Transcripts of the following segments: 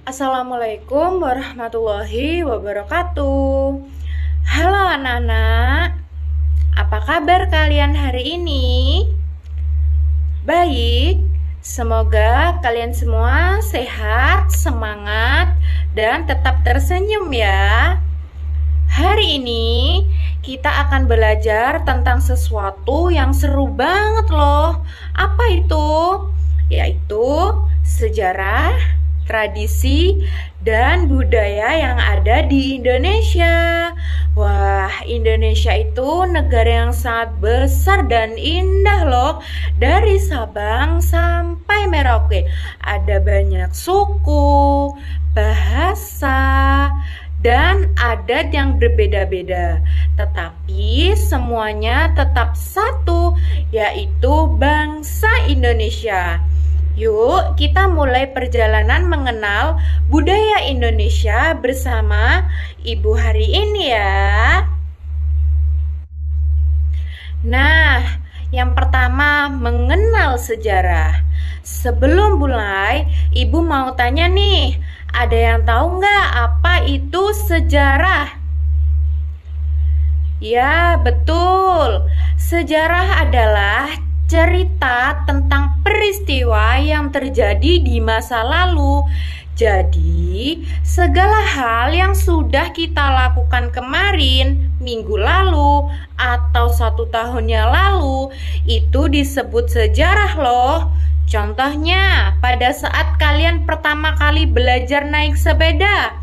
Assalamualaikum warahmatullahi wabarakatuh. Halo anak-anak, apa kabar kalian hari ini? Baik, semoga kalian semua sehat, semangat, dan tetap tersenyum ya. Hari ini kita akan belajar tentang sesuatu yang seru banget loh. Apa itu? Yaitu sejarah, tradisi, dan budaya yang ada di Indonesia. Wah, Indonesia itu negara yang sangat besar dan indah loh. Dari Sabang sampai Merauke. Ada banyak suku, bahasa, dan adat yang berbeda-beda, tetapi semuanya tetap satu, yaitu bangsa Indonesia. Yuk, kita mulai perjalanan mengenal budaya Indonesia bersama Ibu hari ini ya. Nah, yang pertama mengenal sejarah. Sebelum mulai, Ibu mau tanya nih, ada yang tahu nggak apa itu sejarah? Ya, betul. Sejarah adalah cerita tentang peristiwa yang terjadi di masa lalu. Jadi, segala hal yang sudah kita lakukan kemarin, minggu lalu, atau 1 tahun yang lalu, itu disebut sejarah loh. Contohnya, pada saat kalian pertama kali belajar naik sepeda,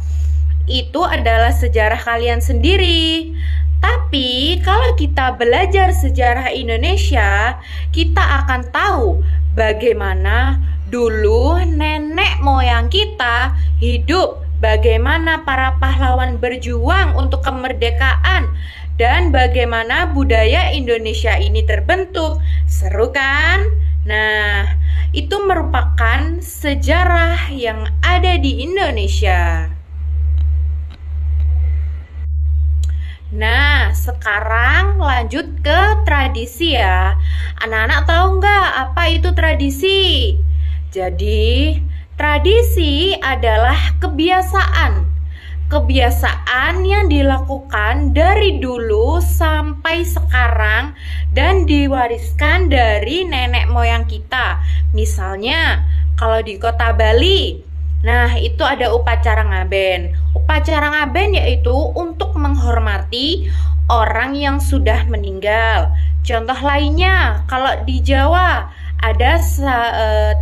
itu adalah sejarah kalian sendiri. Tapi kalau kita belajar sejarah Indonesia, kita akan tahu bagaimana dulu nenek moyang kita hidup, bagaimana para pahlawan berjuang untuk kemerdekaan, dan bagaimana budaya Indonesia ini terbentuk. Seru kan? Nah, itu merupakan sejarah yang ada di Indonesia. Nah, sekarang lanjut ke tradisi ya. Anak-anak tahu nggak apa itu tradisi? Jadi, tradisi adalah kebiasaan. Kebiasaan yang dilakukan dari dulu sampai sekarang dan diwariskan dari nenek moyang kita. Misalnya, kalau di kota Bali, nah itu ada upacara ngaben. Upacara ngaben yaitu untuk menghormati orang yang sudah meninggal. Contoh lainnya, kalau di Jawa ada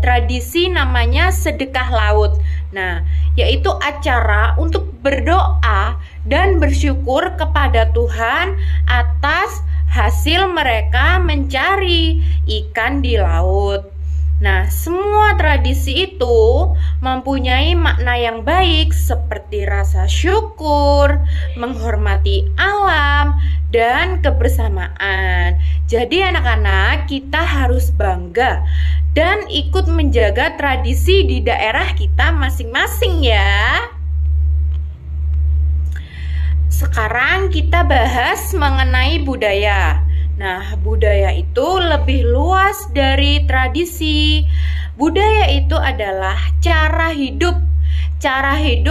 tradisi namanya sedekah laut. Nah, yaitu acara untuk berdoa dan bersyukur kepada Tuhan atas hasil mereka mencari ikan di laut. Nah, semua tradisi itu mempunyai makna yang baik seperti rasa syukur, menghormati alam, dan kebersamaan. Jadi anak-anak, kita harus bangga dan ikut menjaga tradisi di daerah kita masing-masing ya. Sekarang kita bahas mengenai budaya. Nah, budaya itu lebih luas dari tradisi. Budaya itu adalah cara hidup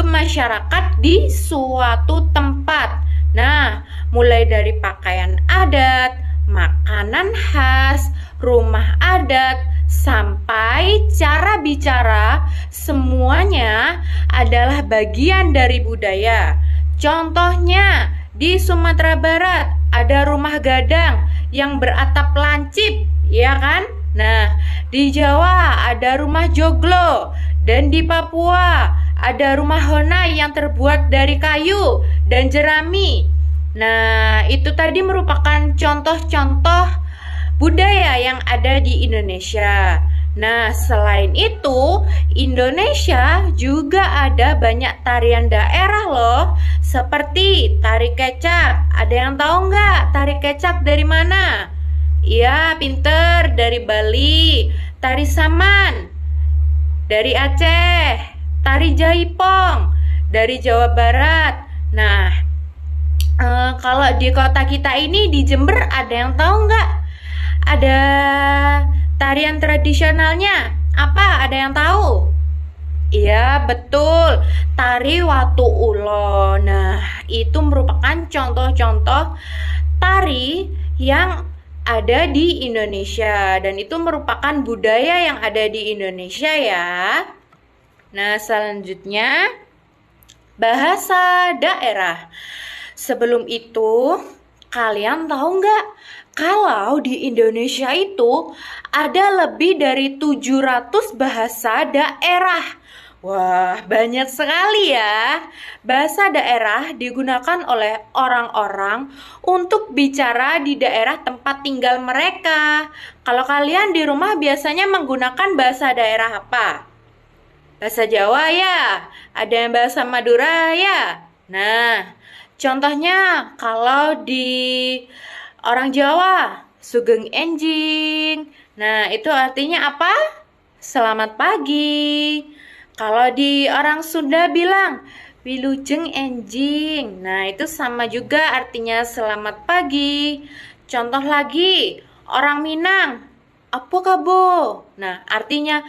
masyarakat di suatu tempat. Nah, mulai dari pakaian adat, makanan khas, rumah adat, sampai cara bicara, semuanya adalah bagian dari budaya. Contohnya, di Sumatera Barat ada rumah gadang yang beratap lancip, ya kan? Nah, di Jawa ada rumah joglo, dan di Papua ada rumah honai yang terbuat dari kayu dan jerami. Nah, itu tadi merupakan contoh-contoh budaya yang ada di Indonesia. Nah, selain itu, Indonesia juga ada banyak tarian daerah loh, seperti tari kecak. Ada yang tahu nggak tari kecak dari mana? Iya, pinter, dari Bali. Tari saman dari Aceh. Tari jaipong dari Jawa Barat. Nah, kalau di kota kita ini di Jember, ada yang tahu nggak? Ada tarian tradisionalnya apa? Ada yang tahu? Iya, betul. Tari Watu Ulo. Nah, itu merupakan contoh-contoh tari yang ada di Indonesia dan itu merupakan budaya yang ada di Indonesia ya. Nah, selanjutnya bahasa daerah. Sebelum itu, kalian tahu nggak kalau di Indonesia itu ada lebih dari 700 bahasa daerah. Wah, banyak sekali ya. Bahasa daerah digunakan oleh orang-orang untuk bicara di daerah tempat tinggal mereka. Kalau kalian di rumah biasanya menggunakan bahasa daerah apa? Bahasa Jawa ya? Ada yang bahasa Madura ya? Nah, contohnya kalau di orang Jawa, Sugeng Enjing. Nah, itu artinya apa? Selamat pagi. Kalau di orang Sunda bilang Wilujeng Enjing. Nah, itu sama juga artinya selamat pagi. Contoh lagi, orang Minang, apa kabar? Nah, artinya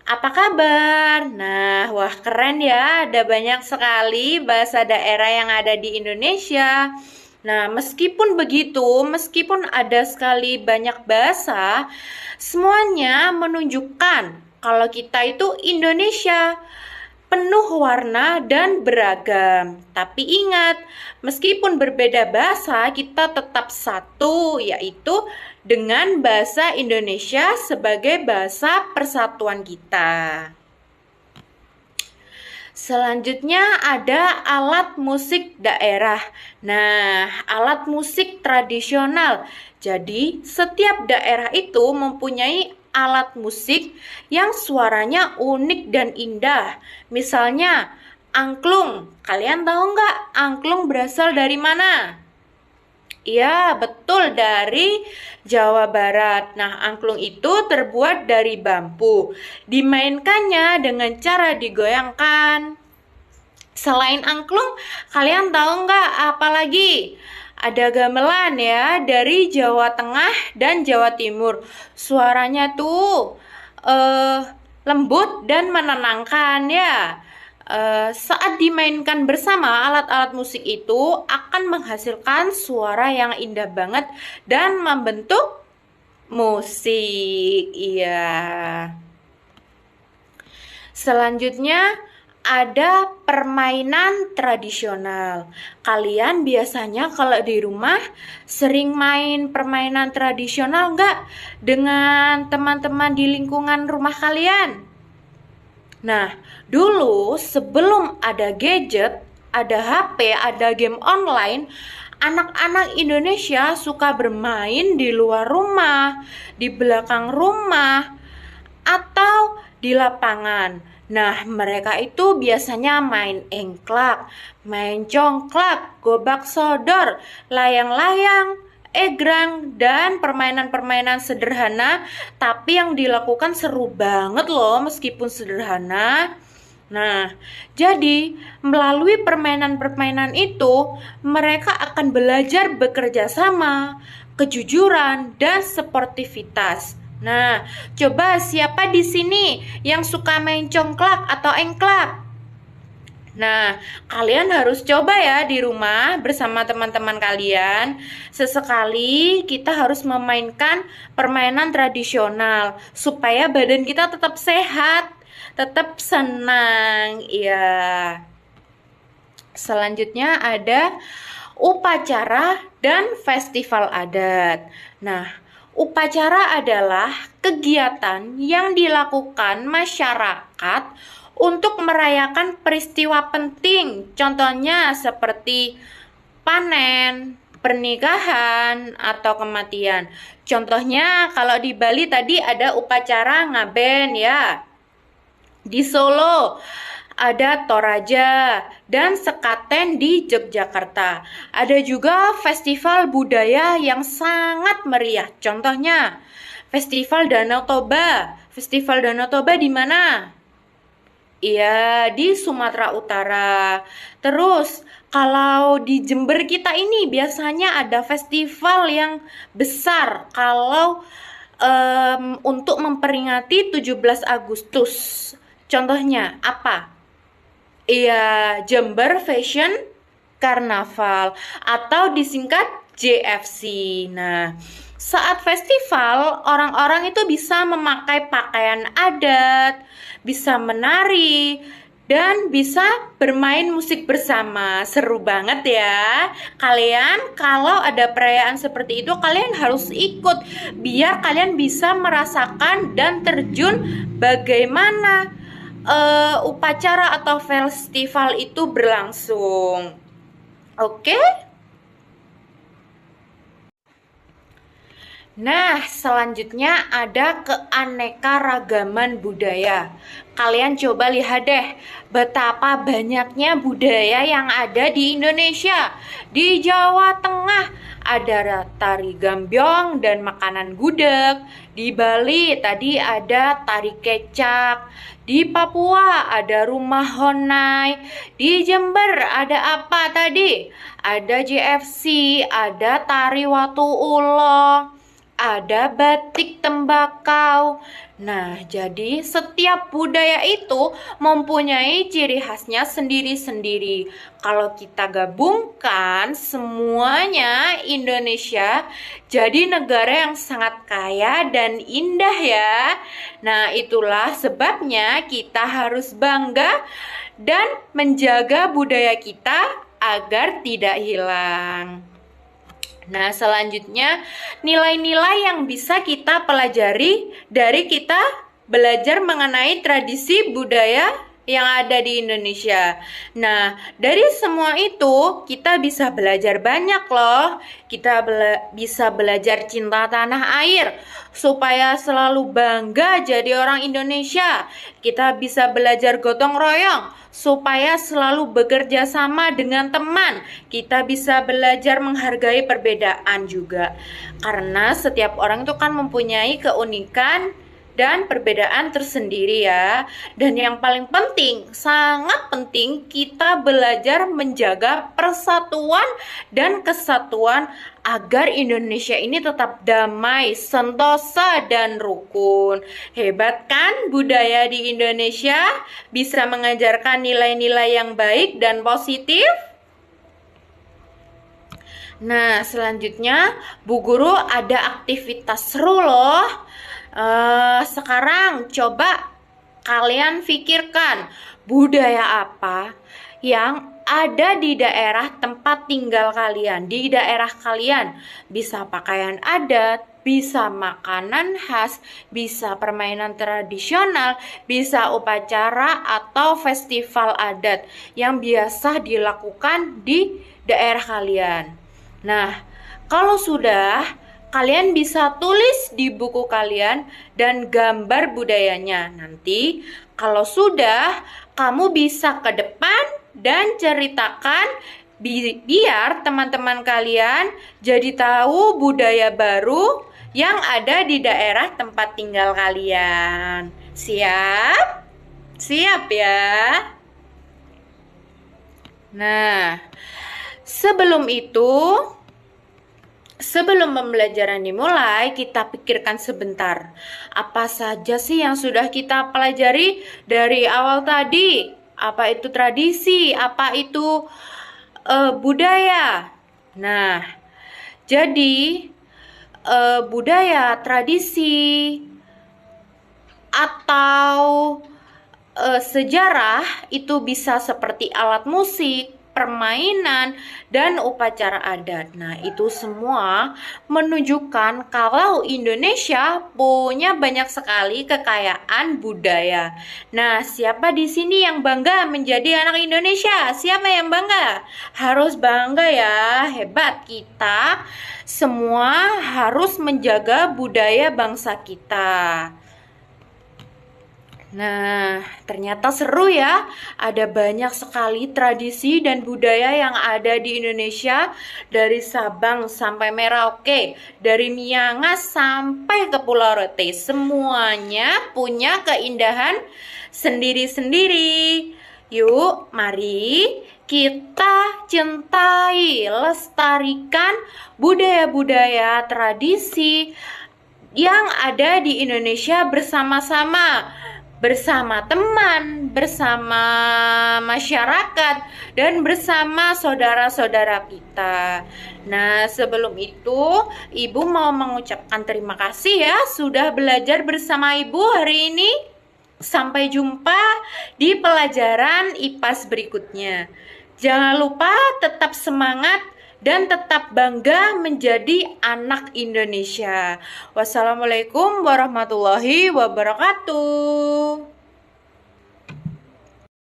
apa kabar? Nah, wah keren ya, ada banyak sekali bahasa daerah yang ada di Indonesia. Nah, meskipun begitu, meskipun ada sekali banyak bahasa, semuanya menunjukkan kalau kita itu Indonesia, penuh warna dan beragam. Tapi ingat, meskipun berbeda bahasa, kita tetap satu, yaitu dengan bahasa Indonesia sebagai bahasa persatuan kita. Selanjutnya ada alat musik daerah. Nah, alat musik tradisional. Jadi, setiap daerah itu mempunyai alat musik yang suaranya unik dan indah. Misalnya, angklung. Kalian tahu nggak angklung berasal dari mana? Iya, betul, dari Jawa Barat. Nah, angklung itu terbuat dari bambu. Dimainkannya dengan cara digoyangkan. Selain angklung, kalian tahu nggak apa lagi? Ada gamelan ya, dari Jawa Tengah dan Jawa Timur. Suaranya tuh lembut dan menenangkan ya. Saat dimainkan bersama, alat-alat musik itu akan menghasilkan suara yang indah banget dan membentuk musik. Iya. Selanjutnya ada permainan tradisional. Kalian biasanya kalau di rumah sering main permainan tradisional nggak dengan teman-teman di lingkungan rumah kalian? Nah, dulu sebelum ada gadget, ada HP, ada game online, anak-anak Indonesia suka bermain di luar rumah, di belakang rumah, atau di lapangan. Nah, mereka itu biasanya main engklak, main congklak, gobak sodor, layang-layang, egrang, dan permainan-permainan sederhana, tapi yang dilakukan seru banget loh meskipun sederhana. Nah, jadi melalui permainan-permainan itu, mereka akan belajar bekerja sama, kejujuran, dan sportivitas. Nah, coba siapa di sini yang suka main congklak atau engklak? Nah, kalian harus coba ya di rumah bersama teman-teman kalian. Sesekali kita harus memainkan permainan tradisional supaya badan kita tetap sehat, tetap senang. Iya. Selanjutnya ada upacara dan festival adat. Nah, upacara adalah kegiatan yang dilakukan masyarakat untuk merayakan peristiwa penting, contohnya seperti panen, pernikahan, atau kematian. Contohnya kalau di Bali tadi ada upacara ngaben ya. Di Solo ada Toraja dan Sekaten di Yogyakarta. Ada juga festival budaya yang sangat meriah. Contohnya Festival Danau Toba. Festival Danau Toba di mana? Iya, di Sumatera Utara. Terus, kalau di Jember kita ini biasanya ada festival yang besar kalau untuk memperingati 17 Agustus. Contohnya apa? Iya, Jember Fashion Carnaval atau disingkat JFC. Nah, saat festival, orang-orang itu bisa memakai pakaian adat, bisa menari, dan bisa bermain musik bersama. Seru banget ya. Kalian kalau ada perayaan seperti itu, kalian harus ikut biar kalian bisa merasakan dan terjun bagaimana upacara atau festival itu berlangsung. Oke? Nah, selanjutnya ada keanekaragaman budaya. Kalian coba lihat deh, betapa banyaknya budaya yang ada di Indonesia. Di Jawa Tengah ada tari gambyong dan makanan gudeg. Di Bali tadi ada tari kecak. Di Papua ada rumah honai. Di Jember ada apa tadi? Ada JFC, ada tari watu ulo, ada batik tembakau. Nah, jadi setiap budaya itu mempunyai ciri khasnya sendiri-sendiri. Kalau kita gabungkan semuanya, Indonesia jadi negara yang sangat kaya dan indah ya. Nah, itulah sebabnya kita harus bangga dan menjaga budaya kita agar tidak hilang. Nah, selanjutnya nilai-nilai yang bisa kita pelajari dari kita belajar mengenai tradisi budaya yang ada di Indonesia. Nah, dari semua itu kita bisa belajar banyak loh. Kita bisa belajar cinta tanah air supaya selalu bangga jadi orang Indonesia. Kita bisa belajar gotong royong supaya selalu bekerja sama dengan teman. Kita bisa belajar menghargai perbedaan juga. Karena setiap orang itu kan mempunyai keunikan dan perbedaan tersendiri ya. Dan yang paling penting, sangat penting kita belajar menjaga persatuan dan kesatuan agar Indonesia ini tetap damai, sentosa, dan rukun. Hebat kan budaya di Indonesia? Bisa mengajarkan nilai-nilai yang baik dan positif. Nah, selanjutnya Bu Guru ada aktivitas seru loh. Sekarang coba kalian pikirkan budaya apa yang ada di daerah tempat tinggal kalian. Di daerah kalian bisa pakaian adat, bisa makanan khas, bisa permainan tradisional, bisa upacara atau festival adat yang biasa dilakukan di daerah kalian. Nah, kalau sudah, kalian bisa tulis di buku kalian dan gambar budayanya. Nanti kalau sudah, kamu bisa ke depan dan ceritakan biar teman-teman kalian jadi tahu budaya baru yang ada di daerah tempat tinggal kalian. Siap? Siap ya? Nah, sebelum itu, sebelum pembelajaran dimulai, kita pikirkan sebentar. Apa saja sih yang sudah kita pelajari dari awal tadi? Apa itu tradisi? Apa itu budaya? Nah, jadi budaya, tradisi, atau sejarah itu bisa seperti alat musik, permainan, dan upacara adat. Nah, itu semua menunjukkan kalau Indonesia punya banyak sekali kekayaan budaya. Nah, siapa di sini yang bangga menjadi anak Indonesia? Siapa yang bangga? Harus bangga ya, hebat. Kita semua harus menjaga budaya bangsa kita. Nah, ternyata seru ya. Ada banyak sekali tradisi dan budaya yang ada di Indonesia, dari Sabang sampai Merauke, dari Miangas sampai ke Pulau Rote. Semuanya punya keindahan sendiri-sendiri. Yuk, mari kita cintai, lestarikan budaya-budaya tradisi yang ada di Indonesia bersama-sama. bersama teman, bersama masyarakat, dan bersama saudara-saudara kita. Nah, sebelum itu, Ibu mau mengucapkan terima kasih ya sudah belajar bersama Ibu hari ini. Sampai jumpa di pelajaran IPAS berikutnya. Jangan lupa tetap semangat dan tetap bangga menjadi anak Indonesia. Wassalamualaikum warahmatullahi wabarakatuh.